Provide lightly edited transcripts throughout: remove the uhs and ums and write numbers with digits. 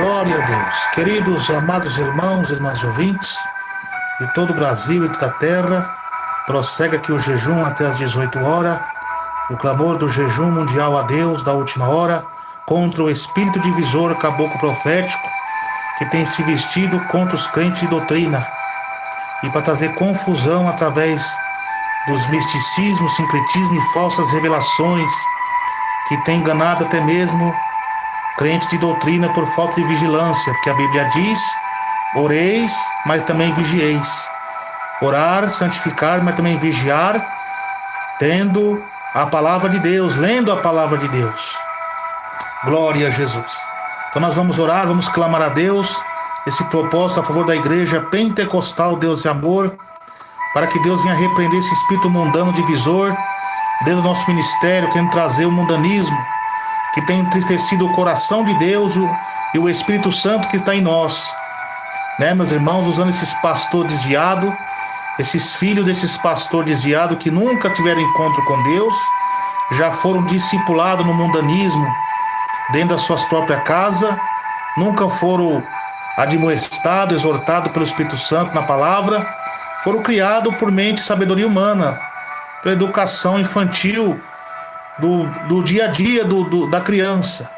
Glória a Deus. Queridos, amados irmãos, irmãs ouvintes de todo o Brasil e toda a terra, prossegue aqui o jejum até às 18 horas, o clamor do jejum mundial a Deus da última hora, contra o espírito divisor caboclo profético, que tem se vestido contra os crentes de doutrina, e para trazer confusão através dos misticismos, sincretismo e falsas revelações, que tem enganado até mesmo crentes de doutrina por falta de vigilância, porque a Bíblia diz: oreis, mas também vigieis. Orar, santificar, mas também vigiar, tendo a palavra de Deus, lendo a palavra de Deus. Glória a Jesus. Então nós vamos orar, vamos clamar a Deus, esse propósito a favor da igreja pentecostal Deus e Amor, para que Deus venha repreender esse espírito mundano divisor dentro do nosso ministério, querendo trazer o mundanismo, que tem entristecido o coração de Deus e o Espírito Santo que está em nós, né, meus irmãos, usando esses pastores desviados, esses filhos desses pastores desviados que nunca tiveram encontro com Deus, já foram discipulados no mundanismo, dentro das suas próprias casas, nunca foram admoestados, exortados pelo Espírito Santo na palavra, foram criados por mente e sabedoria humana, pela educação infantil, do dia a dia da criança,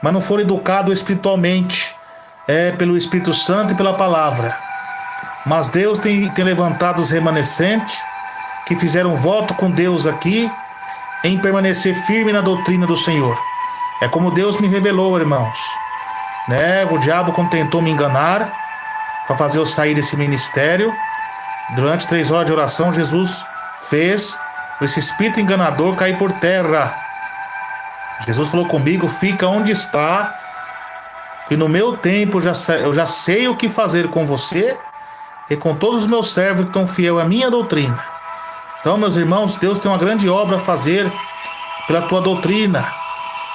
mas não foram educados espiritualmente, pelo Espírito Santo e pela palavra. Mas Deus tem levantado os remanescentes, que fizeram voto com Deus aqui, em permanecer firme na doutrina do Senhor. É como Deus me revelou, irmãos, né? O diabo, quando tentou me enganar, para fazer eu sair desse ministério, durante 3 horas de oração, Jesus fez esse espírito enganador cair por terra. Jesus falou comigo: fica onde está, que no meu tempo eu já sei o que fazer com você e com todos os meus servos que estão fiel à minha doutrina. Então, meus irmãos, Deus tem uma grande obra a fazer pela tua doutrina.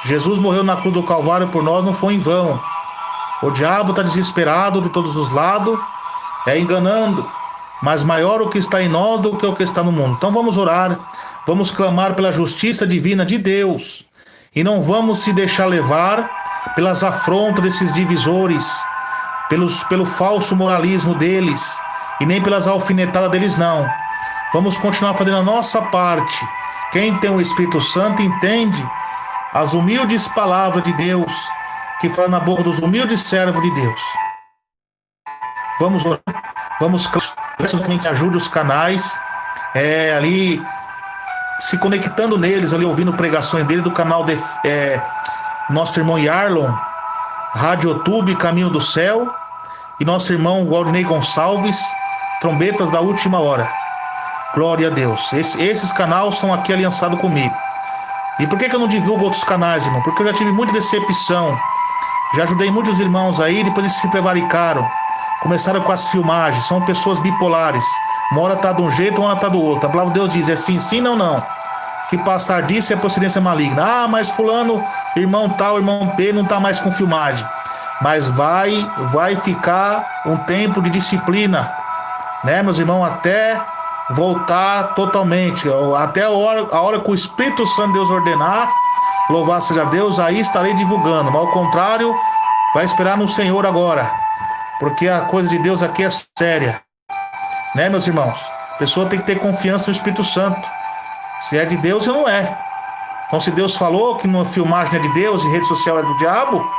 Jesus morreu na cruz do Calvário por nós, não foi em vão. O diabo está desesperado de todos os lados, enganando, mas maior o que está em nós do que o que está no mundo. Então vamos orar, vamos clamar pela justiça divina de Deus, e não vamos se deixar levar pelas afrontas desses divisores, pelo falso moralismo deles, e nem pelas alfinetadas deles, não. Vamos continuar fazendo a nossa parte. Quem tem o Espírito Santo entende as humildes palavras de Deus, que fala na boca dos humildes servos de Deus. Vamos orar, vamos clamar, que ajude os canais, ali, se conectando neles, ali, ouvindo pregações dele, do canal de nosso irmão Yarlon, Rádio YouTube Caminho do Céu, e nosso irmão Waldney Gonçalves, Trombetas da Última Hora. Glória a Deus. Esses canais são aqui aliançados comigo. E por que eu não divulgo outros canais, irmão? Porque eu já tive muita decepção. Já ajudei muitos irmãos aí, depois eles se prevaricaram. Começaram com as filmagens. São pessoas bipolares. Uma hora tá de um jeito, uma hora tá do outro. A palavra de Deus diz: é sim, sim, não, não. Que passar disso é procedência maligna. Ah, mas fulano, irmão tal, irmão P, não tá mais com filmagem. Mas vai ficar um tempo de disciplina, né, meus irmãos, até voltar totalmente, até a hora que o Espírito Santo de Deus ordenar, louvado seja Deus, aí estarei divulgando. Mas ao contrário, vai esperar no Senhor agora, porque a coisa de Deus aqui é séria, né, meus irmãos? A pessoa tem que ter confiança no Espírito Santo, se é de Deus ou não é. Então, se Deus falou que uma filmagem é de Deus e rede social é do diabo,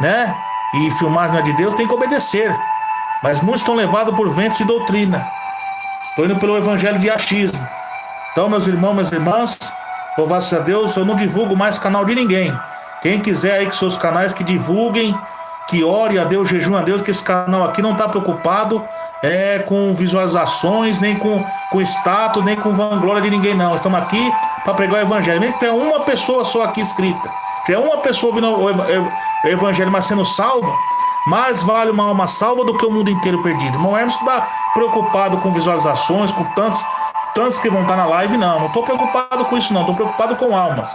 né, e filmagem não é de Deus, tem que obedecer. Mas muitos estão levados por ventos de doutrina. Estou indo pelo evangelho de achismo. Então, meus irmãos, minhas irmãs, louvado seja Deus, eu não divulgo mais canal de ninguém. Quem quiser aí que seus canais que divulguem, que ore a Deus, jejum a Deus, que esse canal aqui não está preocupado com visualizações, nem com status, nem com vanglória de ninguém, não. Estamos aqui para pregar o evangelho. Nem que tenha uma pessoa só aqui inscrita, que é uma pessoa ouvindo o evangelho, mas sendo salva, mais vale uma alma salva do que o mundo inteiro perdido. Irmão Hermes está preocupado com visualizações, com tantos que vão estar na live, não estou preocupado com isso, não. Estou preocupado com almas.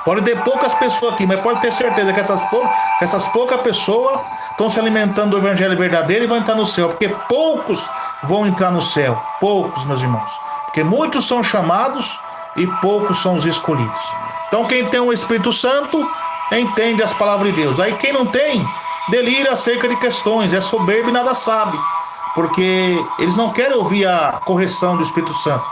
Pode ter poucas pessoas aqui, mas pode ter certeza que essas poucas pessoas estão se alimentando do evangelho verdadeiro e vão entrar no céu, porque poucos vão entrar no céu. Poucos, meus irmãos. Porque muitos são chamados e poucos são os escolhidos. Então quem tem o Espírito Santo entende as palavras de Deus. Aí quem não tem, delira acerca de questões, é soberbo e nada sabe, porque eles não querem ouvir a correção do Espírito Santo.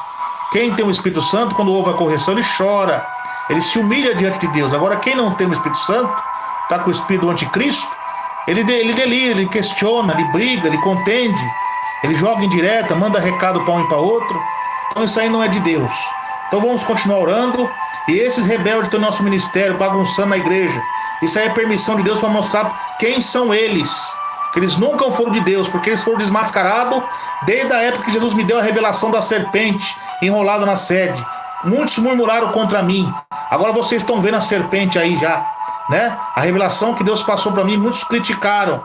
Quem tem o Espírito Santo, quando ouve a correção, ele chora, ele se humilha diante de Deus. Agora, quem não tem o Espírito Santo, está com o Espírito do Anticristo, ele delira, ele questiona, ele briga, ele contende, ele joga indireta, manda recado para um e para outro. Então isso aí não é de Deus. Então vamos continuar orando. E esses rebeldes do nosso ministério, bagunçando a igreja, isso aí é permissão de Deus para mostrar quem são eles. Que eles nunca foram de Deus, porque eles foram desmascarados desde a época que Jesus me deu a revelação da serpente enrolada na sede. Muitos murmuraram contra mim. Agora vocês estão vendo a serpente aí já, né? A revelação que Deus passou para mim, muitos criticaram.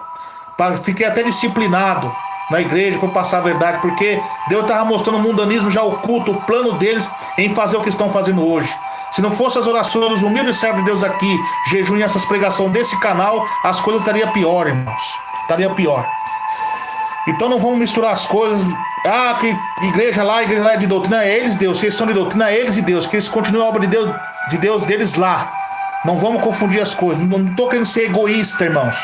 Fiquei até disciplinado na igreja por passar a verdade, porque Deus estava mostrando o mundanismo já oculto, o plano deles em fazer o que estão fazendo hoje. Se não fossem as orações dos humildes servos de Deus aqui, jejum e essas pregações desse canal, as coisas estariam pior, irmãos. Estaria pior. Então não vamos misturar as coisas. Que igreja lá é de doutrina, é eles Deus. Vocês são de doutrina, é eles e Deus. Que eles continuem a obra de Deus deles lá. Não vamos confundir as coisas. Não estou querendo ser egoísta, irmãos.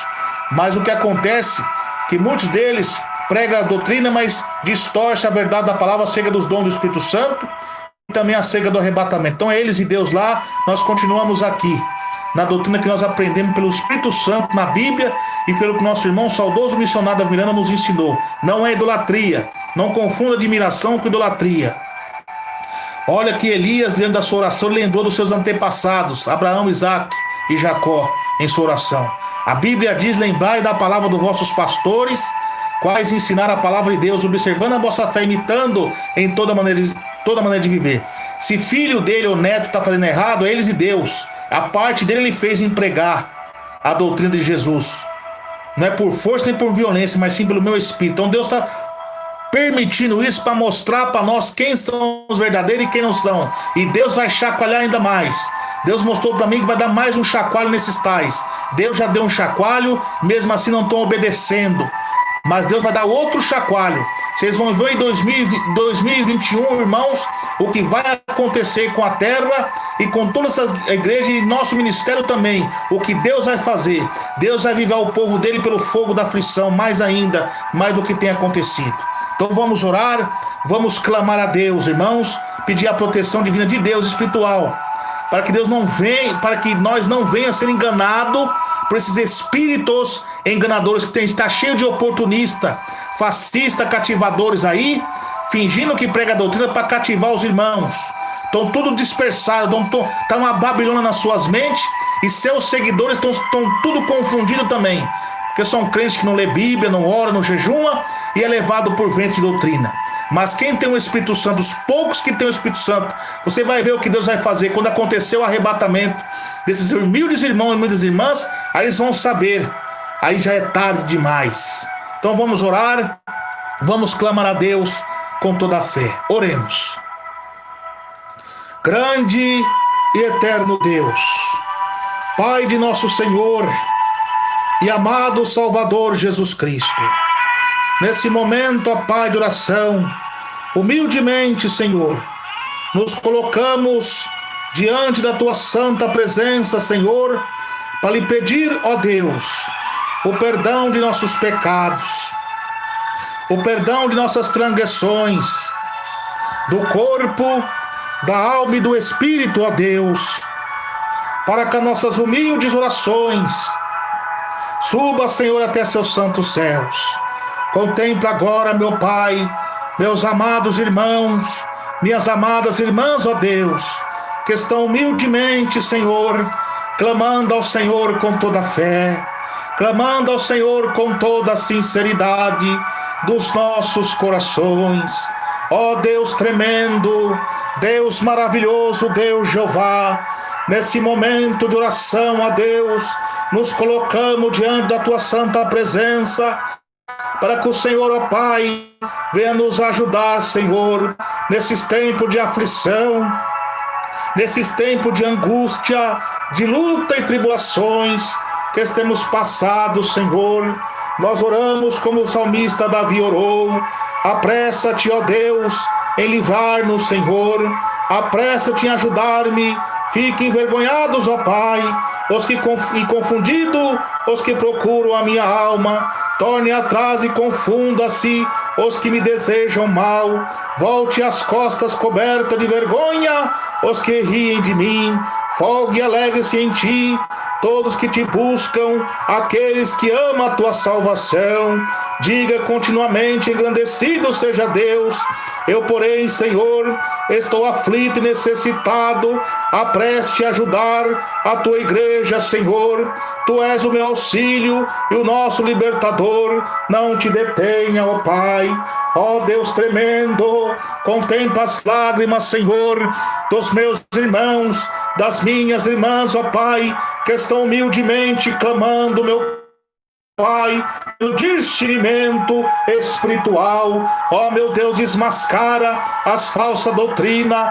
Mas o que acontece é que muitos deles pregam a doutrina, mas distorce a verdade da palavra acerca dos dons do Espírito Santo e também acerca do arrebatamento. Então é eles e Deus lá. Nós continuamos aqui na doutrina que nós aprendemos pelo Espírito Santo na Bíblia e pelo que nosso irmão saudoso missionário da Miranda nos ensinou. Não é idolatria. Não confunda admiração com idolatria. Olha que Elias, diante da sua oração, lembrou dos seus antepassados, Abraão, Isaque e Jacó, em sua oração. A Bíblia diz: lembrai da palavra dos vossos pastores, quais ensinaram a palavra de Deus, observando a vossa fé, imitando em toda maneira de viver. Se filho dele ou neto está fazendo errado, é eles e Deus. A parte dele ele fez em pregar a doutrina de Jesus. Não é por força nem por violência, mas sim pelo meu espírito. Então Deus está permitindo isso para mostrar para nós quem são os verdadeiros e quem não são. E Deus vai chacoalhar ainda mais. Deus mostrou para mim que vai dar mais um chacoalho nesses tais. Deus já deu um chacoalho, mesmo assim não estão obedecendo. Mas Deus vai dar outro chacoalho. Vocês vão ver em 2021, irmãos, o que vai acontecer com a terra e com toda essa igreja e nosso ministério também. O que Deus vai fazer. Deus vai avivar o povo dele pelo fogo da aflição, mais ainda, mais do que tem acontecido. Então vamos orar, vamos clamar a Deus, irmãos, pedir a proteção divina de Deus espiritual, para que Deus não venha, para que nós não venha a ser enganado por esses espíritos enganadores que está cheio de oportunista, fascista, cativadores aí, fingindo que prega a doutrina para cativar os irmãos. Estão tudo dispersados, está uma Babilônia nas suas mentes e seus seguidores estão tudo confundidos também, porque são crentes que não lê Bíblia, não ora, não jejuma e é levado por ventos de doutrina. Mas quem tem o Espírito Santo, os poucos que tem o Espírito Santo, você vai ver o que Deus vai fazer quando acontecer o arrebatamento desses humildes irmãos e humildes irmãs. Aí eles vão saber, aí já é tarde demais. Então vamos orar, vamos clamar a Deus com toda a fé. Oremos. Grande e eterno Deus, Pai de nosso Senhor e amado Salvador Jesus Cristo, nesse momento, ó Pai de oração, humildemente, Senhor, nos colocamos diante da Tua santa presença, Senhor, para lhe pedir, ó Deus, o perdão de nossos pecados, o perdão de nossas transgressões, do corpo, da alma e do espírito, ó Deus, para que as nossas humildes orações suba, Senhor, até seus santos céus. Contempla agora, meu Pai, meus amados irmãos, minhas amadas irmãs, ó Deus, que estão humildemente, Senhor, clamando ao Senhor com toda a fé, clamando ao Senhor com toda a sinceridade dos nossos corações. Ó Deus tremendo, Deus maravilhoso, Deus Jeová, nesse momento de oração, ó Deus, nos colocamos diante da Tua santa presença, para que o Senhor, ó Pai, venha nos ajudar, Senhor, nesses tempos de aflição, nesses tempos de angústia, de luta e tribulações que temos passado, Senhor. Nós oramos como o salmista Davi orou: apressa-te, ó Deus, em livrar-nos, Senhor, apressa-te em ajudar-me. Fiquem envergonhados, ó Pai, e confundido os que procuram a minha alma. Torne atrás e confunda-se os que me desejam mal. Volte as costas cobertas de vergonha os que riem de mim. Folgue e alegre-se em ti todos que te buscam, aqueles que amam a tua salvação. Diga continuamente: engrandecido seja Deus. Eu, porém, Senhor, estou aflito e necessitado. Apreste a ajudar a tua igreja, Senhor. Tu és o meu auxílio e o nosso libertador. Não te detenha, ó Pai. Ó Deus tremendo, contempla as lágrimas, Senhor, dos meus irmãos, das minhas irmãs, ó Pai, que estão humildemente clamando, meu Pai, pelo discernimento espiritual. Ó meu Deus, desmascara as falsas doutrinas.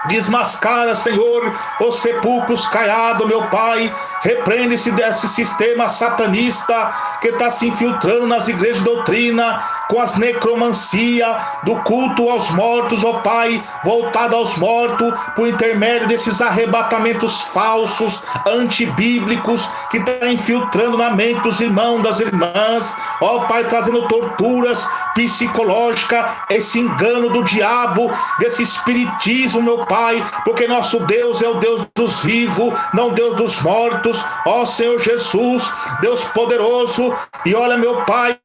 Desmascara, Senhor, os sepulcros caiados, meu Pai. Repreende-se desse sistema satanista que está se infiltrando nas igrejas de doutrina, com as necromancia do culto aos mortos, ó Pai, voltado aos mortos, por intermédio desses arrebatamentos falsos, antibíblicos, que está infiltrando na mente dos irmãos, das irmãs, ó Pai, trazendo torturas psicológicas, esse engano do diabo, desse espiritismo, meu Pai, porque nosso Deus é o Deus dos vivos, não Deus dos mortos. Ó Senhor Jesus, Deus poderoso, e olha, meu Pai,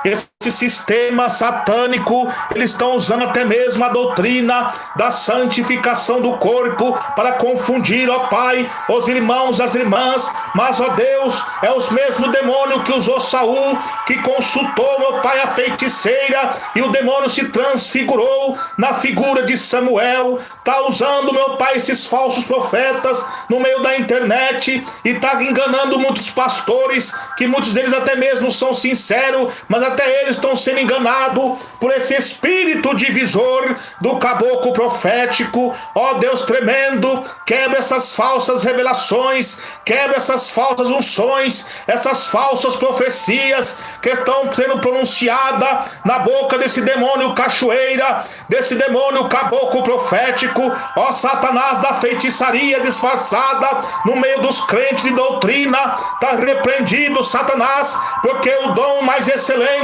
esse sistema satânico, eles estão usando até mesmo a doutrina da santificação do corpo para confundir, ó Pai, os irmãos, as irmãs. Mas, ó Deus, é os mesmos demônios que usou Saul, que consultou, meu Pai, a feiticeira, e o demônio se transfigurou na figura de Samuel. Está usando, meu Pai, esses falsos profetas no meio da internet e está enganando muitos pastores, que muitos deles até mesmo são sinceros, mas até eles estão sendo enganados por esse espírito divisor do caboclo profético. Ó Deus tremendo, quebra essas falsas revelações, quebra essas falsas unções, essas falsas profecias que estão sendo pronunciadas na boca desse demônio cachoeira, desse demônio caboclo profético. Ó Satanás da feitiçaria disfarçada no meio dos crentes de doutrina, está repreendido, Satanás, porque o dom mais excelente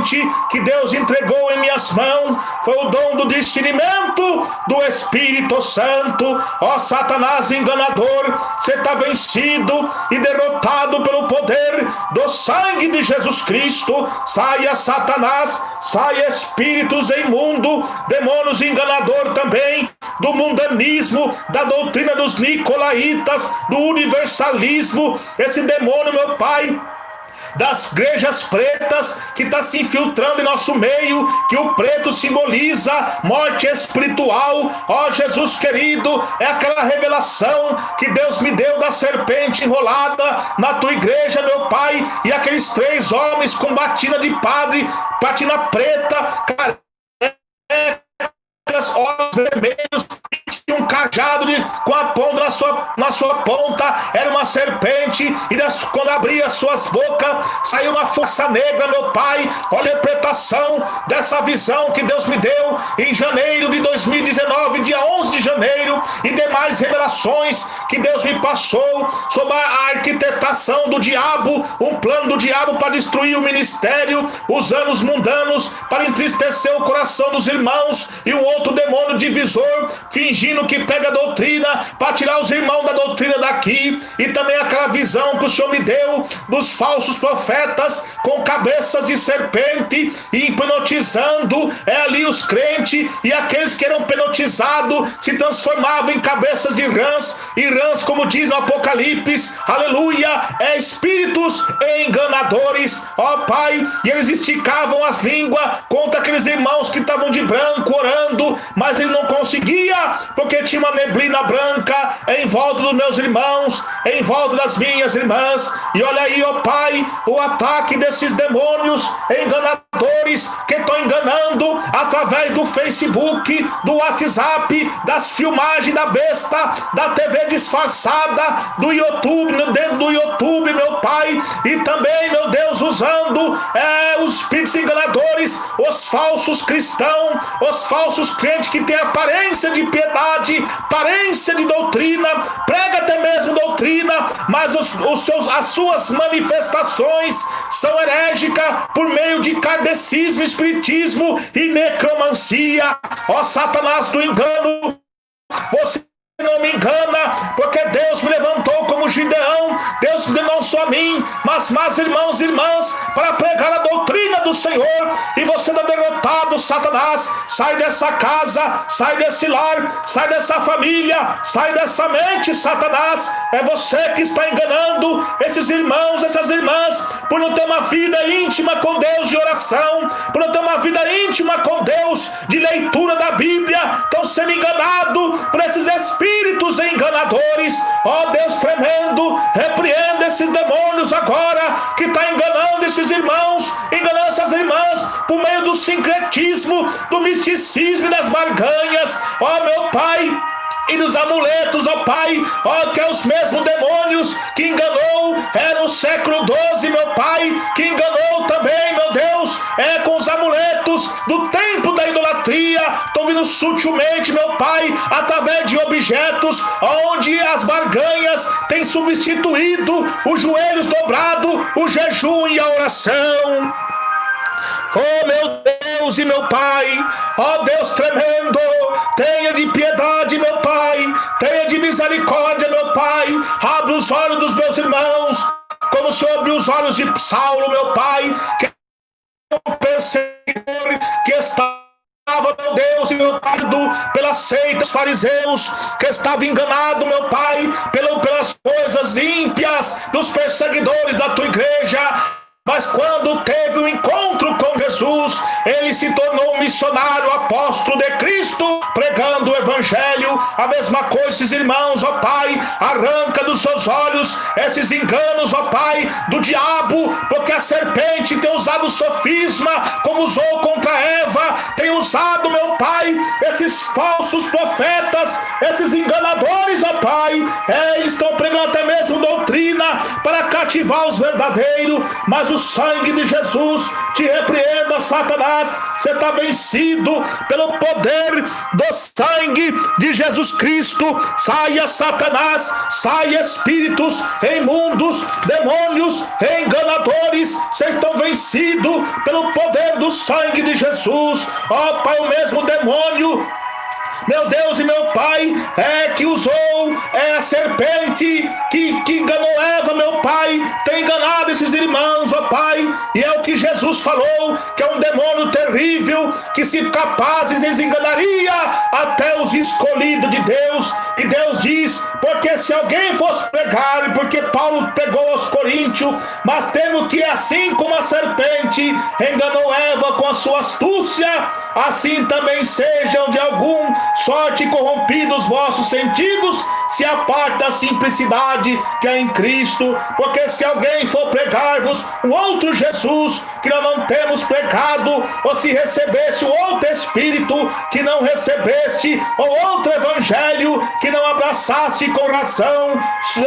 que Deus entregou em minhas mãos foi o dom do discernimento do Espírito Santo. Ó Satanás enganador, você está vencido e derrotado pelo poder do sangue de Jesus Cristo. Saia, Satanás, saia, espíritos imundos, demônios enganador também, do mundanismo, da doutrina dos nicolaítas, do universalismo, esse demônio, meu Pai, das igrejas pretas, que está se infiltrando em nosso meio, que o preto simboliza morte espiritual. Ó Jesus querido, é aquela revelação que Deus me deu da serpente enrolada na tua igreja, meu Pai, e aqueles 3 homens com batina de padre, batina preta, carecas, olhos vermelhos, um cajado com a ponta na sua ponta, era uma serpente, e quando abria suas bocas, saiu uma força negra, meu Pai. Olha a interpretação dessa visão que Deus me deu em janeiro de 2019, dia 11 de janeiro, e demais revelações que Deus me passou sobre a arquitetação do diabo, um plano do diabo para destruir o ministério, usando os mundanos para entristecer o coração dos irmãos, e um outro demônio divisor, fingindo que pega a doutrina para tirar os irmãos da doutrina daqui. E também aquela visão que o Senhor me deu dos falsos profetas com cabeças de serpente e hipnotizando ali os crentes, e aqueles que eram hipnotizados se transformavam em cabeças de rãs, e rãs, como diz no Apocalipse, aleluia, é espíritos enganadores, ó Pai, e eles esticavam as línguas contra aqueles irmãos que estavam de branco orando, mas eles não conseguiam, porque tinha uma neblina branca em volta dos meus irmãos, em volta das minhas irmãs. E olha aí, ó Pai, o ataque desses demônios enganadores que estão enganando através do Facebook, do WhatsApp, das filmagens da besta, da TV disfarçada, do YouTube, dentro do YouTube, meu Pai, e também, meu Deus, usando quando os espíritos enganadores, os falsos cristãos, os falsos crentes que têm aparência de piedade, aparência de doutrina, prega até mesmo doutrina, mas as suas manifestações são herégicas por meio de kardecismo, espiritismo e necromancia. Ó Satanás do engano, você não me engana, porque Deus me levantou como Gideão. Deus não só a mim, mas irmãos e irmãs, para pregar a doutrina do Senhor. E você está derrotado, Satanás. Sai dessa casa, sai desse lar, sai dessa família, sai dessa mente, Satanás. É você que está enganando esses irmãos, essas irmãs, por não ter uma vida íntima com Deus de oração, por não ter uma vida íntima com Deus de leitura da Bíblia. Estão sendo enganados por esses espíritos enganadores. Ó Deus tremendo, repreenda esses demônios agora que está enganando esses irmãos, enganando essas irmãs por meio do sincretismo, do misticismo e das barganhas. Ó meu Pai, e dos amuletos, ó Pai, ó, que é os mesmos demônios que enganou no século XII, meu Pai, que enganou também, meu Deus, com os amuletos do templo da idolatria. Estão vindo sutilmente, meu Pai, através de objetos, onde as barganhas têm substituído os joelhos dobrados, o jejum e a oração. Oh meu Deus e meu Pai, ó Deus tremendo, tenha de piedade, meu Pai, tenha de misericórdia, meu Pai. Abre os olhos dos meus irmãos, como o Senhor abriu os olhos de Saulo, meu Pai, que é um perseguidor que estava, meu Deus e meu Pai, pelas seitas fariseus, que estava enganado, meu Pai, pelas coisas ímpias dos perseguidores da tua igreja. Mas quando teve um encontro com Jesus, ele se tornou um missionário, apóstolo de Cristo, pregando o evangelho. A mesma coisa, esses irmãos, ó Pai, arranca dos seus olhos esses enganos, ó Pai, do diabo, porque a serpente tem usado o sofisma, como usou contra Eva, tem usado, meu Pai, esses falsos profetas, esses enganadores, ó Pai, eles estão pregando até mesmo doutrina para cativar os verdadeiros, mas o sangue de Jesus te repreenda, Satanás. Você está vencido pelo poder do sangue de Jesus Cristo. Saia, Satanás, saia, espíritos imundos, demônios, enganadores. Vocês estão vencidos pelo poder do sangue de Jesus. Ó Pai, o mesmo demônio, meu Deus e meu Pai, que usou a serpente que enganou Eva, meu Pai, tem enganado esses irmãos, ó Pai, e é o que Jesus falou, que é um demônio terrível, que se capazes eles enganaria até os escolhidos de Deus. E Deus diz, porque se alguém fosse pregar, porque Paulo pregou aos Coríntios, mas temos que, assim como a serpente enganou Eva com a sua astúcia, assim também sejam de algum sorte corrompidos vossos sentidos, se aparta da simplicidade que é em Cristo. Porque se alguém for pregar-vos o outro Jesus que nós não temos pregado, ou se recebesse o outro Espírito que não recebeste, ou outro Evangelho que não abraçaste com razão,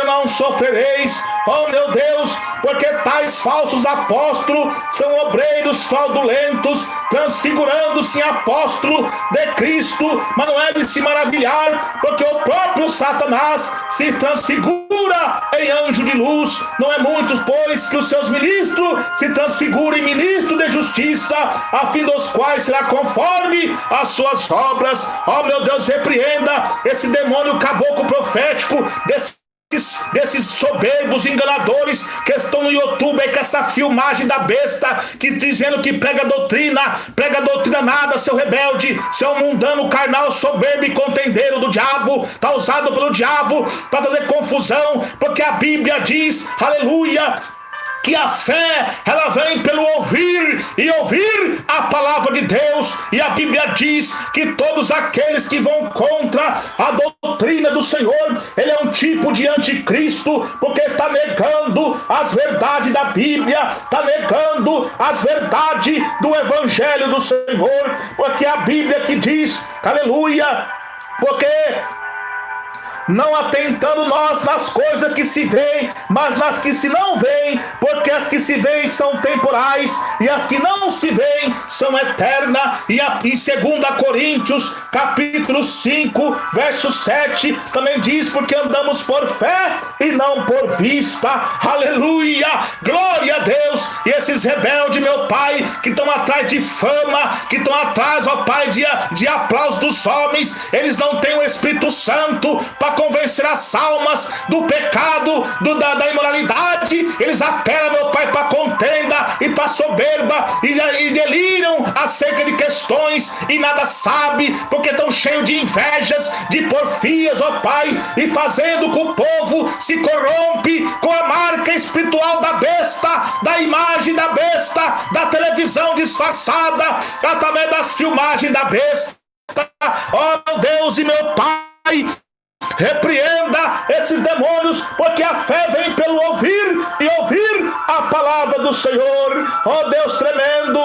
não sofrereis. Oh meu Deus, porque tais falsos apóstolos são obreiros fraudulentos, transfigurando-se em apóstolo de Cristo, mas não é de se maravilhar, porque o próprio Satanás se transfigura em anjo de luz. Não é muito, pois, que os seus ministros se transfigurem em ministro de justiça, a fim dos quais será conforme as suas obras. Ó meu Deus, repreenda esse demônio caboclo profético, desses soberbos enganadores que estão no YouTube aí com essa filmagem da besta, que dizendo que prega doutrina nada, seu rebelde, seu mundano carnal, soberbo e contendeiro do diabo, está usado pelo diabo para trazer confusão, porque a Bíblia diz, aleluia, que a fé, ela vem pelo ouvir, e ouvir a palavra de Deus. E a Bíblia diz que todos aqueles que vão contra a doutrina do Senhor, ele é um tipo de anticristo, porque está negando as verdades da Bíblia, está negando as verdades do Evangelho do Senhor, porque a Bíblia que diz, aleluia, porque não atentando nós nas coisas que se veem, mas nas que se não veem, porque porque as que se veem são temporais e as que não se veem são eternas. E em 2 Coríntios, capítulo 5, verso 7, também diz: porque andamos por fé e não por vista. Aleluia, glória a Deus. E esses rebeldes, meu Pai, que estão atrás de fama, que estão atrás, ó Pai, de aplausos dos homens, eles não têm o Espírito Santo para convencer as almas do pecado, da imoralidade. Eles apelam, meu Pai, para contenda e para soberba, e deliram acerca de questões e nada sabe, porque estão cheios de invejas, de porfias, ó Pai, e fazendo com o povo se corrompe com a marca espiritual da besta, da imagem da besta, da televisão disfarçada, através das filmagens da besta. Ó meu Deus e meu Pai, repreenda esses demônios, porque a fé vem pelo ouvir e ouvir a palavra do Senhor. Ó Deus tremendo,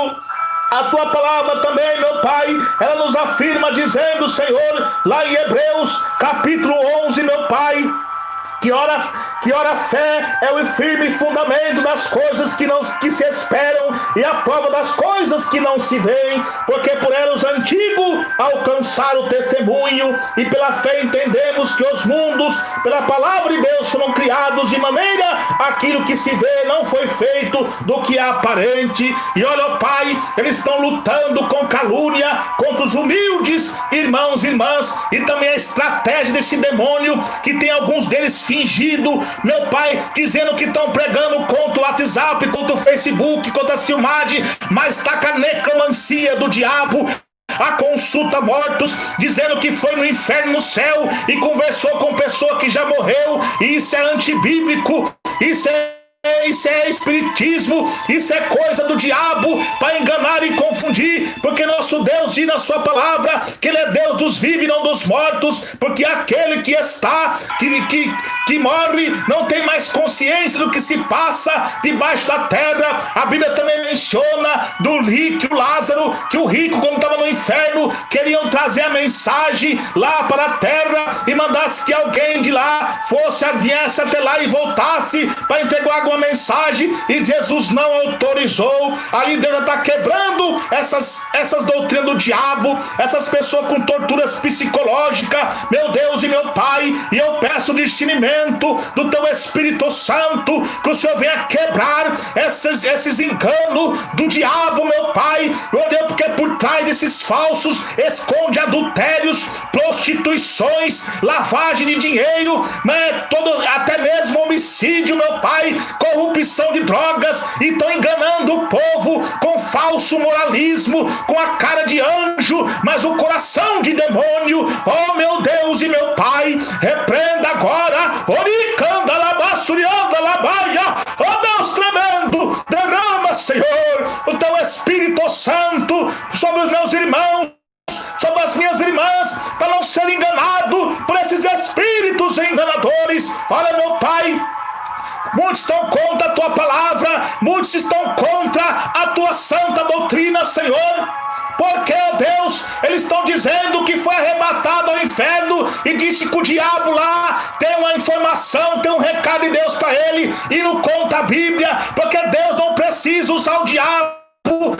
a tua palavra também, meu Pai, ela nos afirma dizendo, Senhor, lá em Hebreus capítulo 11, meu Pai, que ora fé é o firme fundamento das coisas que se esperam e a prova das coisas que não se veem, porque por ela os antigos alcançaram o testemunho, e pela fé entendemos que os mundos, pela palavra de Deus, foram criados de maneira aquilo que se vê não foi feito do que é aparente. E olha, ó Pai, eles estão lutando com calúnia contra os humildes irmãos e irmãs, e também a estratégia desse demônio, que tem alguns deles fingido, meu Pai, dizendo que estão pregando contra o WhatsApp, contra o Facebook, contra a filmagem, mas está com a necromancia do diabo, a consulta mortos, dizendo que foi no inferno, no céu, e conversou com pessoa que já morreu. E isso é antibíblico, isso é espiritismo, isso é coisa do diabo para enganar e confundir, porque nosso Deus diz na sua palavra que ele é Deus dos vivos e não dos mortos, porque aquele que está, que morre, não tem mais consciência do que se passa debaixo da terra. A Bíblia também menciona do rico Lázaro, que o rico, quando estava no inferno, queriam trazer a mensagem lá para a terra e mandasse que alguém de lá viesse até lá e voltasse para entregar alguma mensagem, e Jesus não autorizou. Ali Deus já está quebrando essas doutrinas do diabo, essas pessoas com torturas psicológicas, meu Deus e meu Pai. E eu peço discernimento do teu Espírito Santo, que o Senhor venha quebrar esses enganos do diabo, meu Pai, meu Deus, porque por trás desses falsos esconde adultérios, prostituições, lavagem de dinheiro, né? Até mesmo homicídio, meu Pai, corrupção de drogas, e estão enganando o povo com falso moralismo, com a cara de anjo, mas o coração de demônio. Oh meu Deus e meu Pai, repreenda agora, oricanda labassurianda labaia, oh Deus tremendo, derrama, Senhor, o teu Espírito Santo sobre os meus irmãos, sobre as minhas irmãs, para não ser enganado por esses espíritos enganadores. Olha, meu Pai, muitos estão contra a tua palavra, muitos estão contra a tua santa doutrina, Senhor. Porque, ó Deus, eles estão dizendo que foi arrebatado ao inferno, e disse que o diabo lá tem uma informação, tem um recado de Deus para ele, e não conta a Bíblia, porque Deus não precisa usar o diabo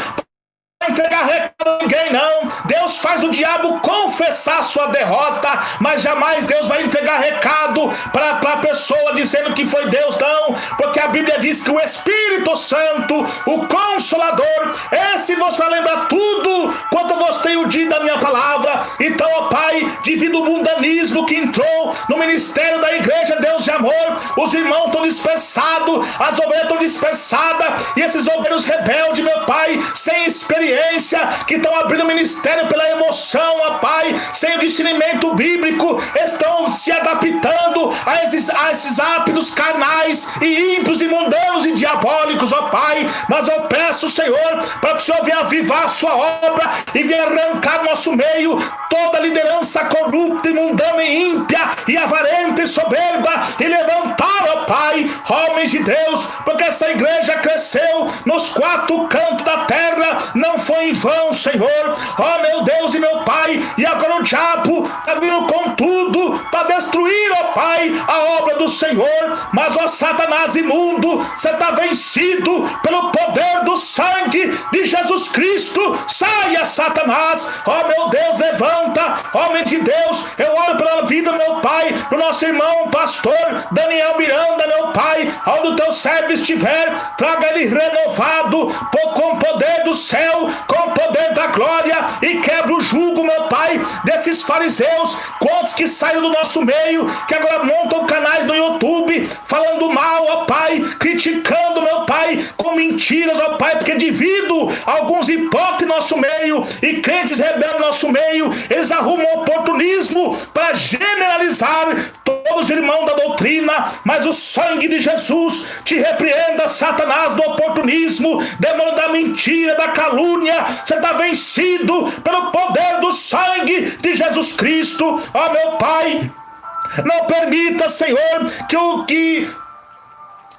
entregar recado a ninguém, não. Deus faz o diabo confessar sua derrota, mas jamais Deus vai entregar recado para a pessoa dizendo que foi Deus, não, porque a Bíblia diz que o Espírito Santo, o Consolador, esse você vai lembrar tudo quanto você tem o dia da minha palavra. Então, ó Pai, devido ao mundanismo que entrou no ministério da igreja Deus de Amor, os irmãos estão dispersados, as ovelhas estão dispersadas, e esses obreiros rebeldes, meu Pai, sem experiência, que estão abrindo ministério pela emoção, ó Pai, sem o discernimento bíblico, estão se adaptando a esses hábitos carnais e ímpios e mundanos e diabólicos, ó Pai. Mas eu peço, Senhor, para que o Senhor venha avivar a sua obra e venha arrancar do nosso meio toda liderança corrupta e mundana e ímpia e avarenta e soberba, e levantar, ó Pai, homens de Deus, porque essa igreja cresceu nos 4 cantos da terra, não foi em vão, Senhor. Ó meu Deus e meu Pai, e agora o diabo está vindo com tudo para destruir, ó Pai, a obra do Senhor. Mas, ó Satanás imundo, você está vencido pelo poder do sangue de Jesus Cristo. Saia, Satanás. Ó meu Deus, levanta, homem de Deus. Eu oro pela vida, meu Pai, do nosso irmão pastor Daniel Miranda, meu Pai, onde o teu servo estiver, traga ele renovado com o poder do céu, com o poder da glória, e quebra o jugo, meu Pai, desses fariseus, quantos que saíram do nosso meio, que agora montam canais no YouTube, falando mal, ó Pai, criticando, meu Pai, com mentiras, ó Pai, porque devido a alguns hipócritas no nosso meio e crentes rebeldes no nosso meio, eles arrumam oportunismo para generalizar todos os irmãos da doutrina. Mas o sangue de Jesus te repreenda, Satanás, do oportunismo, demônio da mentira, da calúnia. Você está vencido pelo poder do sangue de Jesus Cristo. Ó meu Pai, não permita, Senhor, que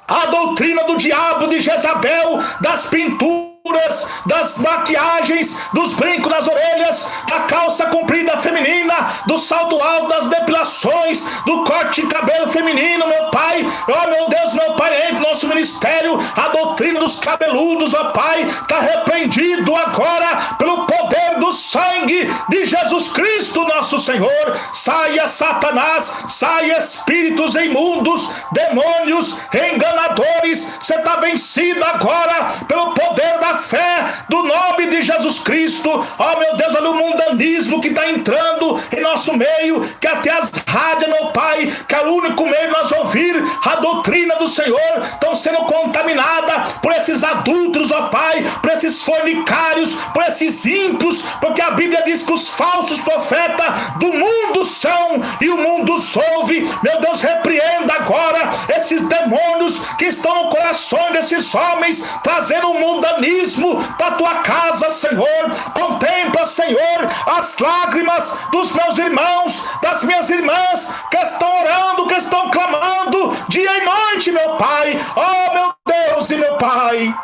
a doutrina do diabo, de Jezabel, das pinturas, das maquiagens, dos brincos nas orelhas, da calça comprida feminina, do salto alto, das depilações, do corte de cabelo feminino, meu Pai. Oh meu Deus, meu Pai, entre no nosso ministério a doutrina dos cabeludos, ó Pai, está repreendido agora pelo poder do sangue de Jesus Cristo, nosso Senhor. Saia, Satanás, saia, espíritos imundos, demônios, enganadores. Você está vencido agora pelo poder da fé do nome de Jesus Cristo. Ó meu Deus, olha o mundanismo que está entrando em nosso meio, que até as rádios, meu Pai, que é o único meio de nós ouvir a doutrina do Senhor, estão sendo contaminadas por esses adúlteros, ó Pai, por esses fornicários, por esses ímpios, porque a Bíblia diz que os falsos profetas do mundo são e o mundo os ouve. Meu Deus, repreenda agora esses demônios que estão no coração desses homens, trazendo um mundanismo para tua casa, Senhor. Contempla, Senhor, as lágrimas dos meus irmãos, das minhas irmãs, que estão orando, que estão clamando dia e noite, meu Pai. Oh meu Deus e meu Pai,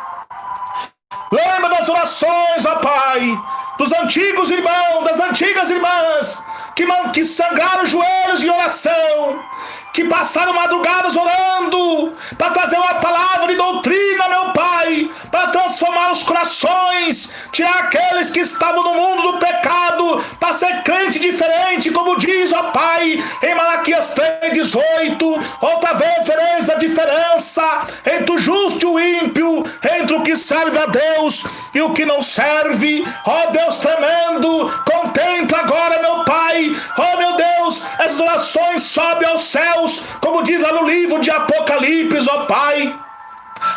lembra das orações, ó Pai, dos antigos irmãos, das antigas irmãs, que sangraram os joelhos de oração, que passaram madrugadas orando, para trazer uma palavra de doutrina, meu Pai, para transformar os corações, tirar aqueles que estavam no mundo do pecado, para ser crente diferente, como diz, ó Pai, em Malaquias 3,18, outra vez vereis a diferença entre o justo e o ímpio, entre o que serve a Deus e o que não serve. Ó Deus tremendo, contempla agora, meu Pai, ó meu Deus, essas orações sobem aos céus, como diz lá no livro de Apocalipse, ó Pai,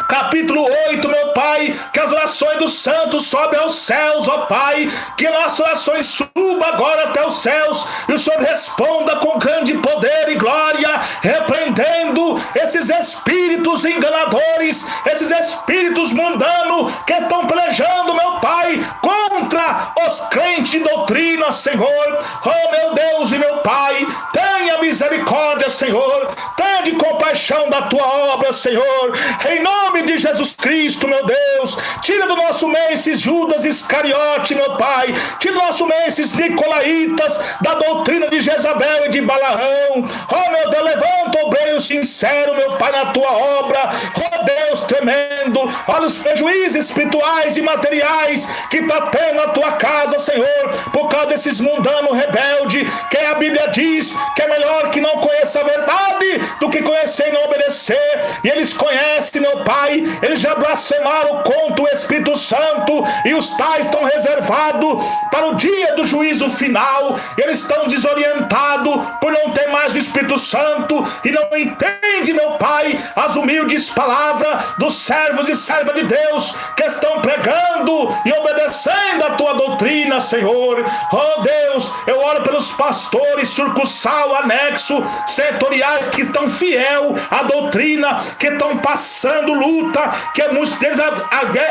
capítulo 8, meu Pai, que as orações dos santos sobem aos céus, ó Pai, que nossas orações subam agora até os céus, e o Senhor responda com grande poder e glória, repreendendo esses espíritos enganadores, esses espíritos mundanos que estão pelejando, meu Pai, contra os crentes de doutrina, Senhor. Oh meu Deus e meu Pai, tenha misericórdia, Senhor, tenha de compaixão da tua obra, Senhor, em nome de Jesus Cristo, meu Deus. Tira do nosso meio esses Judas Iscariote, meu Pai, tira do nosso meio esses Nicolaitas da doutrina de Jezabel e de Balaão. Oh meu Deus, levanta o obreiro sincero, meu Pai, na tua obra. Oh Deus tremendo, olha os prejuízos espirituais e materiais que está tendo na tua casa, Senhor, por causa desses mundanos rebeldes, que a Bíblia diz que é melhor que não conheça a verdade do que conhecer e não obedecer. E eles conhecem, meu Pai, eles já blasfemaram contra o Espírito Santo, e os tais estão reservados para o dia do juízo final. Eles estão desorientados por não ter mais o Espírito Santo e não entende, meu Pai, as humildes palavras dos servos e servas de Deus que estão pregando e obedecendo a tua doutrina, Senhor. Oh Deus, eu oro pelos pastores sucursal, anexo, setoriais que estão fiel à doutrina, que estão passando luta, que muitos deles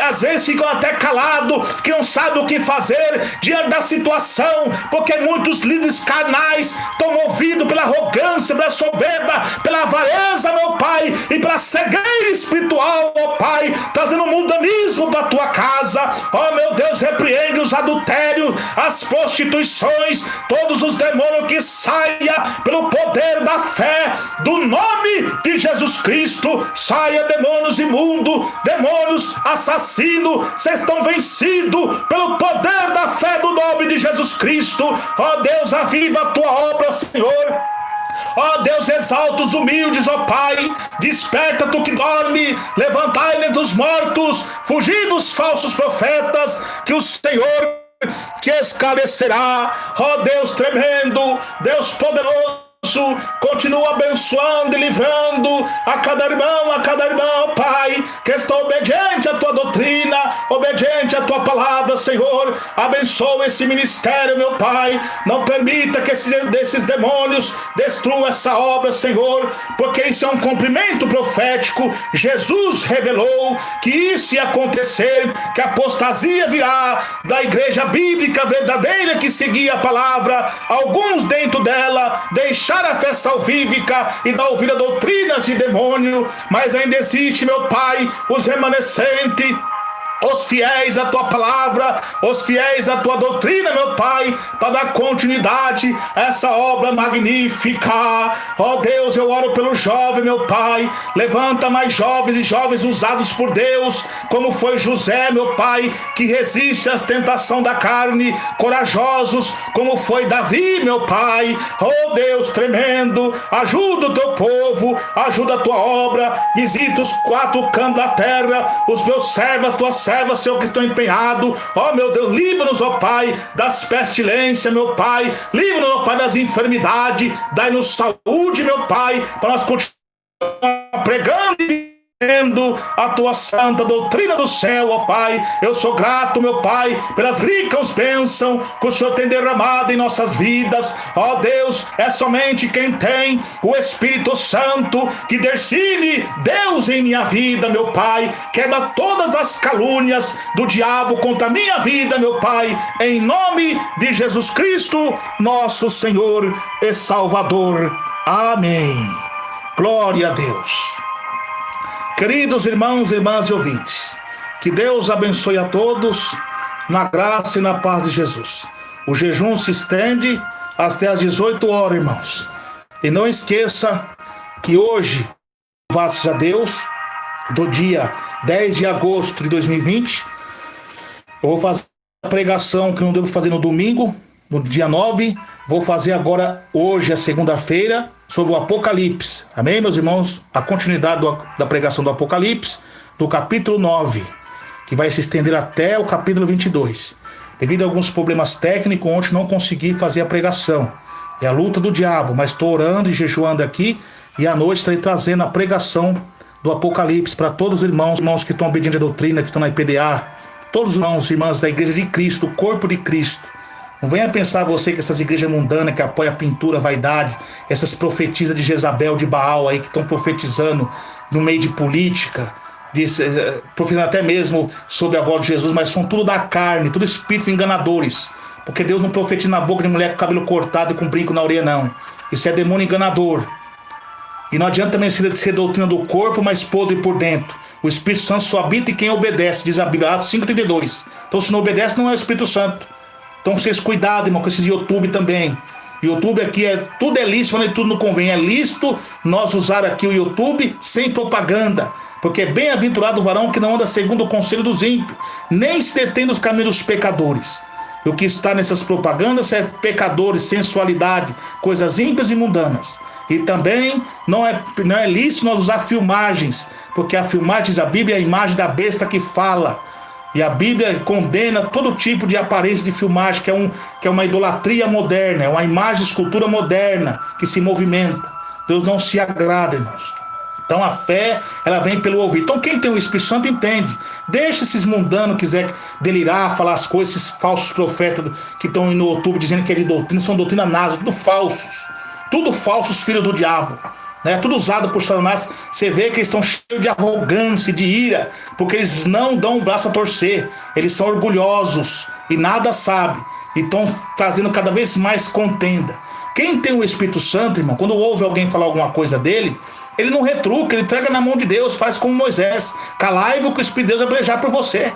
às vezes ficam até calados, que não sabem o que fazer diante da situação, porque muitos líderes carnais estão movidos pela arrogância, pela soberba, pela avareza, meu Pai, e pela cegueira espiritual, ó Pai. Pai, trazendo mundanismo para a tua casa. Ó meu Deus, repreende os adultérios, as prostituições, todos os demônios, que saia pelo poder da fé, do nome de Jesus Cristo. Saia demônios imundos, demônios assassinos, vocês estão vencidos pelo poder da fé do nome de Jesus Cristo. Ó Deus, aviva a tua obra, Senhor. Ó Deus, exalta os humildes, ó Pai, desperta tu que dorme, levantai entre os mortos, fugir dos falsos profetas, que o Senhor te esclarecerá. Ó Deus tremendo, Deus poderoso, continua abençoando e livrando a cada irmão, Pai, que está obediente à tua doutrina, obediente à tua palavra, Senhor. Abençoa esse ministério, meu Pai. Não permita que esses demônios destruam essa obra, Senhor, porque isso é um cumprimento profético. Jesus revelou que isso ia acontecer, que a apostasia virá da igreja bíblica verdadeira que seguia a palavra. Alguns dentro dela deixaram a fé salvífica e dar ouvido a doutrinas de demônio, mas ainda existe, meu Pai, os remanescentes, os fiéis à tua palavra, os fiéis à tua doutrina, meu Pai, para dar continuidade a essa obra magnífica. Ó Deus, eu oro pelo jovem, meu Pai. Levanta mais jovens e jovens usados por Deus, como foi José, meu Pai, que resiste às tentações da carne, corajosos, como foi Davi, meu Pai. Ó Deus tremendo, ajuda o teu povo, ajuda a tua obra, visita os quatro cantos da terra, os meus servos, as tuas servas, Senhor, que estão empenhados. Ó meu Deus, livra-nos, ó Pai, das pestilências, meu Pai. Livra-nos, ó Pai, das enfermidades. Dai-nos saúde, meu Pai, para nós continuar pregando e a tua santa doutrina do céu, ó Pai. Eu sou grato, meu Pai, pelas ricas bênçãos que o Senhor tem derramado em nossas vidas. Ó Deus, é somente quem tem o Espírito Santo que decide Deus em minha vida, meu Pai. Quebra todas as calúnias do diabo contra a minha vida, meu Pai, em nome de Jesus Cristo, nosso Senhor e Salvador. Amém. Glória a Deus. Queridos irmãos e irmãs e ouvintes, que Deus abençoe a todos na graça e na paz de Jesus. O jejum se estende até às 18 horas, irmãos. E não esqueça que hoje, graças a Deus, do dia 10 de agosto de 2020, eu vou fazer a pregação que não devo fazer no domingo, no dia 9, vou fazer agora, hoje, a segunda-feira, sobre o Apocalipse. Amém, meus irmãos? A continuidade da pregação do Apocalipse, do capítulo 9, que vai se estender até o capítulo 22. Devido a alguns problemas técnicos, ontem não consegui fazer a pregação. É a luta do diabo, mas estou orando e jejuando aqui, e à noite estarei trazendo a pregação do Apocalipse para todos os irmãos que estão obedientes à doutrina, que estão na IPDA, todos os irmãos e irmãs da Igreja de Cristo, o corpo de Cristo. Não venha pensar você que essas igrejas mundanas que apoiam a pintura, a vaidade, essas profetisas de Jezabel, de Baal aí, que estão profetizando no meio de política, profetizando até mesmo sobre a voz de Jesus, mas são tudo da carne, tudo espíritos enganadores. Porque Deus não profetiza na boca de mulher com cabelo cortado e com brinco na orelha, não. Isso é demônio enganador. E não adianta também ser doutrina do corpo, mas podre por dentro. O Espírito Santo só habita em quem obedece, diz a Bíblia, Atos 5,32. Então se não obedece, não é o Espírito Santo. Então vocês cuidado, irmão, com esses YouTube também. YouTube aqui tudo é lícito, mas tudo não convém. É lícito nós usar aqui o YouTube sem propaganda. Porque é bem-aventurado o varão que não anda segundo o conselho dos ímpios, nem se detém nos caminhos dos pecadores. E o que está nessas propagandas é pecadores, sensualidade, coisas ímpias e mundanas. E também não é lícito nós usar filmagens, porque a filmagem, diz a Bíblia, é a imagem da besta que fala. E a Bíblia condena todo tipo de aparência de filmagem, que é uma idolatria moderna, é uma imagem de escultura moderna que se movimenta. Deus não se agrada, irmãos. Então a fé, ela vem pelo ouvido. Então quem tem o Espírito Santo entende. Deixa esses mundanos quiser delirar, falar as coisas, esses falsos profetas que estão no YouTube dizendo que é de doutrina, são doutrina nasa, tudo falsos. Tudo falsos, filhos do diabo. Tudo usado por Satanás. Você vê que eles estão cheios de arrogância, de ira, porque eles não dão o braço a torcer. Eles são orgulhosos e nada sabem. E estão trazendo cada vez mais contenda. Quem tem o Espírito Santo, irmão, quando ouve alguém falar alguma coisa dele, Ele não retruca, ele entrega na mão de Deus, faz como Moisés. Calai-vos que o Espírito de Deus vai pelejar por você.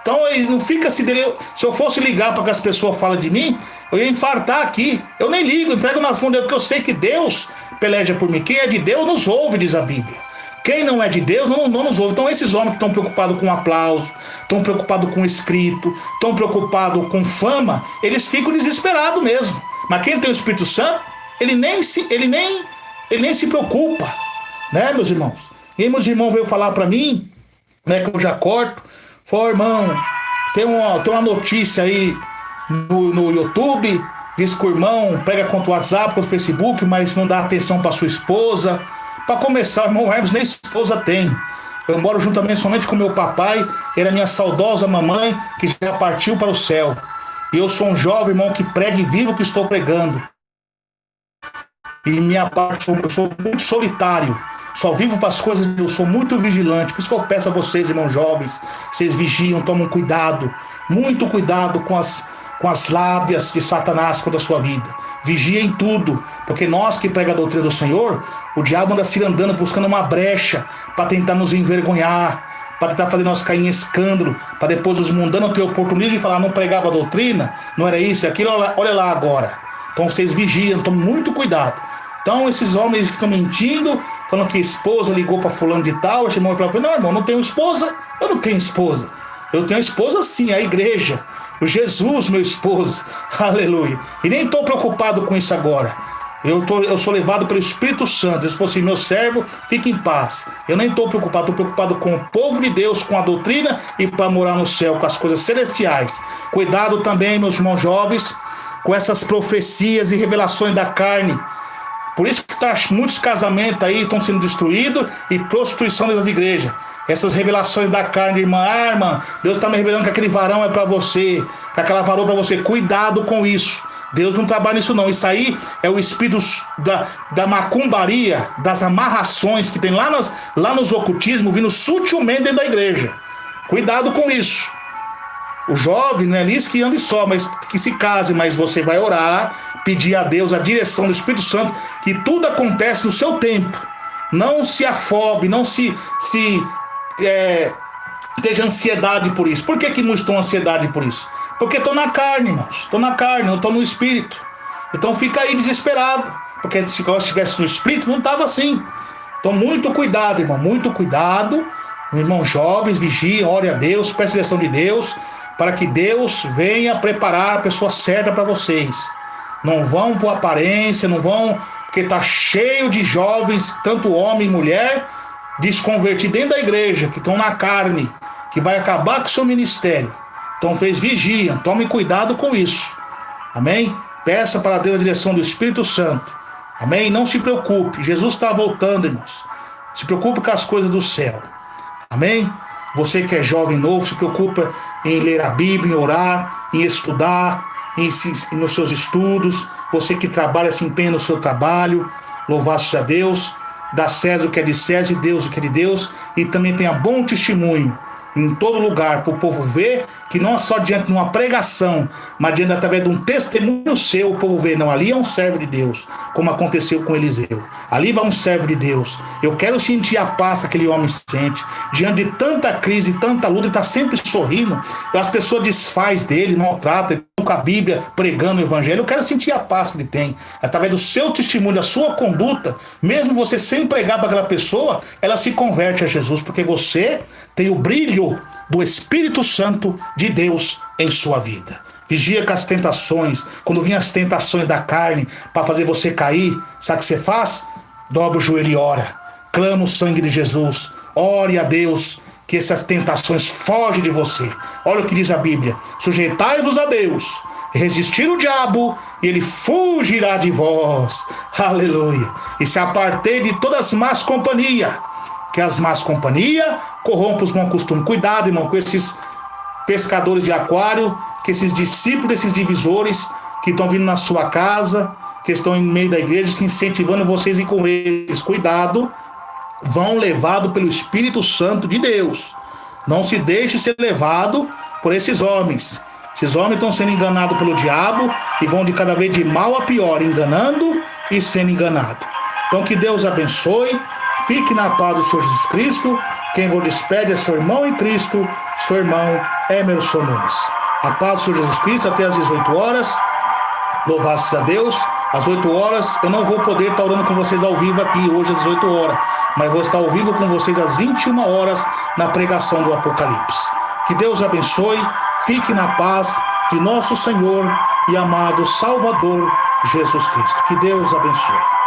Então ele não fica assim dele. Se eu fosse ligar para que as pessoas falem de mim, eu ia infartar aqui. Eu nem ligo, entrego nas mãos de Deus, porque eu sei que Deus peleja por mim. Quem é de Deus nos ouve, diz a Bíblia. Quem não é de Deus não nos ouve. Então esses homens que estão preocupados com aplauso, estão preocupados com escrito, estão preocupados com fama, eles ficam desesperados mesmo. Mas quem tem o Espírito Santo, ele nem se preocupa, né, meus irmãos? E aí, meus irmãos veio falar para mim, né, que eu já corto. Falou, irmão, tem uma notícia aí no YouTube, diz que o irmão pega contra o WhatsApp, contra o Facebook, mas não dá atenção para sua esposa. Para começar, o irmão Hermes nem esposa tem. Eu moro juntamente somente com meu papai, ele é minha saudosa mamãe, que já partiu para o céu. E eu sou um jovem, irmão, que prega e vivo o que estou pregando. E minha parte, eu sou muito solitário. Só vivo para as coisas, eu sou muito vigilante. Por isso que eu peço a vocês, irmãos jovens, vocês vigiam, tomam cuidado. Muito cuidado com as lábias de Satanás contra a sua vida. Vigiem tudo, porque nós que pregamos a doutrina do Senhor, o diabo anda se andando buscando uma brecha para tentar nos envergonhar, para tentar fazer nós cair em escândalo, para depois os mundanos ter oportunismo de falar, não pregava a doutrina, não era isso, aquilo, olha lá agora. Então vocês vigiam, tomem muito cuidado. Então esses homens ficam mentindo, falando que a esposa ligou para fulano de tal, esse irmão falou, não, irmão, não tenho esposa, eu não tenho esposa. Eu tenho esposa sim, a igreja, o Jesus, meu esposo, aleluia. E nem estou preocupado com isso agora. Eu sou levado pelo Espírito Santo. Se fosse meu servo, fique em paz. Eu nem estou preocupado com o povo de Deus, com a doutrina e para morar no céu, com as coisas celestiais. Cuidado também, meus irmãos jovens, com essas profecias e revelações da carne. Por isso que muitos casamentos aí estão sendo destruídos e prostituição das igrejas. Essas revelações da carne, irmã, Deus está me revelando que aquele varão é para você, que aquela varoa é para você. Cuidado com isso. Deus não trabalha nisso não. Isso aí é o espírito da macumbaria, das amarrações que tem lá nos ocultismos, vindo sutilmente dentro da igreja. Cuidado com isso. O jovem não é isso que ande só, mas que se case, mas você vai orar, pedir a Deus a direção do Espírito Santo, que tudo acontece no seu tempo. Não se afobe, não esteja ansiedade por isso. Por que muitos estão ansiedade por isso? Porque estão na carne, irmãos. Estão na carne, não estão no espírito. Então fica aí desesperado. Porque se eu estivesse no espírito, não estava assim. Então muito cuidado, irmão. Muito cuidado. Irmãos jovens, vigiem, ore a Deus, peça a direção de Deus, para que Deus venha preparar a pessoa certa para vocês. Não vão por aparência, não vão... Porque está cheio de jovens, tanto homem e mulher, desconvertidos dentro da igreja, que estão na carne, que vai acabar com o seu ministério. Então vocês vigiam, tomem cuidado com isso. Amém? Peça para Deus a direção do Espírito Santo. Amém? Não se preocupe, Jesus está voltando, irmãos. Se preocupe com as coisas do céu. Amém? Você que é jovem novo, se preocupa em ler a Bíblia, em orar, em estudar, nos seus estudos. Você que trabalha, se empenha no seu trabalho. Louvado a Deus. Dá César o que é de César e Deus o que é de Deus. E também tenha bom testemunho em todo lugar, para o povo ver que não é só diante de uma pregação, mas diante através de um testemunho seu, o povo vê, não, ali é um servo de Deus, como aconteceu com Eliseu. Ali vai um servo de Deus. Eu quero sentir a paz que aquele homem sente. Diante de tanta crise, tanta luta, ele está sempre sorrindo. As pessoas desfaz dele, maltratam, ele com a Bíblia, pregando o Evangelho. Eu quero sentir a paz que ele tem. Através do seu testemunho, da sua conduta, mesmo você sem pregar para aquela pessoa, ela se converte a Jesus, porque você tem o brilho do Espírito Santo de Deus em sua vida. Vigia com as tentações. Quando vinham as tentações da carne para fazer você cair, sabe o que você faz? Dobra o joelho e ora. Clama o sangue de Jesus. Ore a Deus que essas tentações fogem de você. Olha o que diz a Bíblia. Sujeitai-vos a Deus, resistir o diabo e ele fugirá de vós. Aleluia. E se apartei de todas as más companhias, que as más companhias corrompem os bons costumes. Cuidado, irmão, com esses pescadores de aquário, que esses discípulos desses divisores que estão vindo na sua casa, que estão em meio da igreja, se incentivando vocês a ir com eles. Cuidado, vão levado pelo Espírito Santo de Deus. Não se deixe ser levado por esses homens. Esses homens estão sendo enganados pelo diabo e vão de cada vez de mal a pior, enganando e sendo enganados. Então que Deus abençoe. Fique na paz do Senhor Jesus Cristo. Quem vos despede é seu irmão em Cristo, seu irmão Emerson Nunes. A paz do Senhor Jesus Cristo até às 18 horas. Louvado-se a Deus. Às 8 horas eu não vou poder estar orando com vocês ao vivo aqui hoje às 18 horas, mas vou estar ao vivo com vocês às 21 horas na pregação do Apocalipse. Que Deus abençoe. Fique na paz de nosso Senhor e amado Salvador Jesus Cristo. Que Deus abençoe.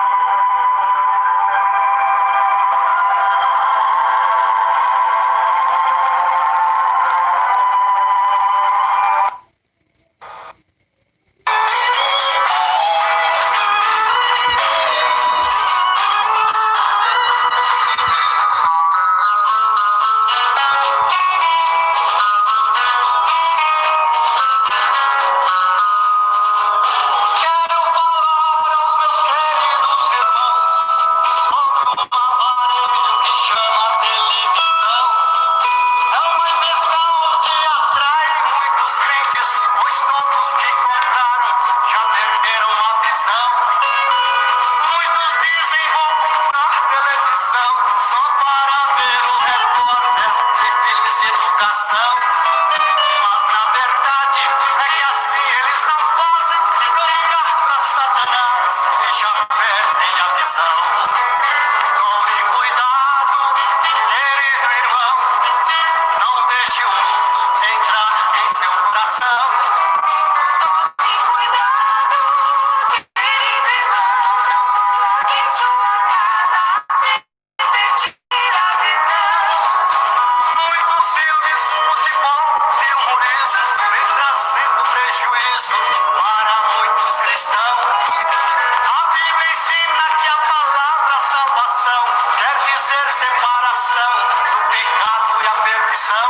Separação do pecado e a perdição.